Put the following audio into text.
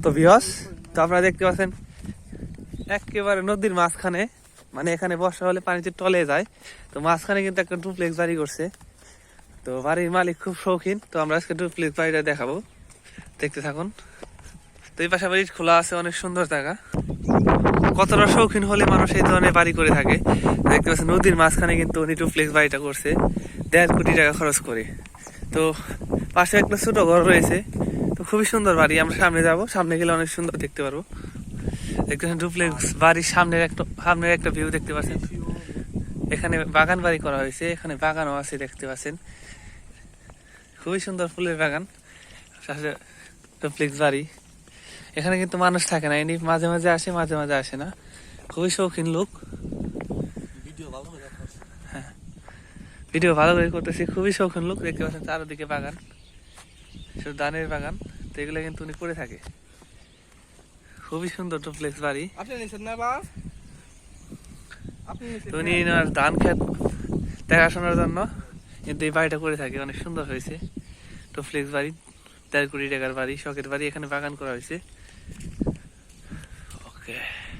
তো ভিউয়ার্স, তো আপনারা দেখতে পাচ্ছেন একেবারে নদীর মাঝখানে, মানে এখানে বর্ষা হলে পানিতে টলে যায়, তো মাঝখানে কিন্তু একটা ডুপ্লেক্স বাড়ি করছে। তো বাড়ির মালিক খুব শৌখিন, তো আমরা আজকে ডুপ্লেক্স বাড়িটা দেখাবো, দেখতে থাকুন। তো এই পাশাপাশি খোলা আছে, অনেক সুন্দর জায়গা। কতটা শৌখিন হলে মানুষ এই ধরনের বাড়ি করে থাকে। দেখতে পাচ্ছেন নদীর মাঝখানে কিন্তু উনি ডুপ্লেক্স বাড়িটা করছে 1.5 কোটি টাকা খরচ করে। তো পাশে একটা ছোট ঘর রয়েছে, তো খুবই সুন্দর বাড়ি। আমরা সামনে যাব, সামনে গেলে অনেক সুন্দর দেখতে পারবো। দেখতে পাচ্ছেন ডুপ্লেক্স বাড়ির সামনের একটা ভিউ দেখতে পাচ্ছেন। এখানে বাগান বাড়ি করা হয়েছে, এখানে বাগানও আছে দেখতে পাচ্ছেন, খুবই সুন্দর ফুলের বাগান। ডুপ্লেক্স বাড়ি, এখানে কিন্তু মানুষ থাকে না, এনি মাঝে মাঝে আসে, মাঝে মাঝে আসে না। খুবই শৌখিন লোক, হ্যাঁ ভিডিও ভালো করে করতেছি। খুবই শৌখিন লোক, দেখতে পাচ্ছেন চারদিকে বাগান, শুধু ধানের বাগান। তো এগুলো কিন্তু উনি করে থাকে। খুবই সুন্দর ডুপ্লেক্স বাড়ি। তো উনি ওনার ধান ক্ষেত দেখাশোনার জন্য কিন্তু এই বাড়িটা করে থাকে, অনেক সুন্দর হয়েছে। ডুপ্লেক্স বাড়ি, 1.5 কোটি টাকার বাড়ি, শখের বাড়ি। এখানে বাগান করা হয়েছে।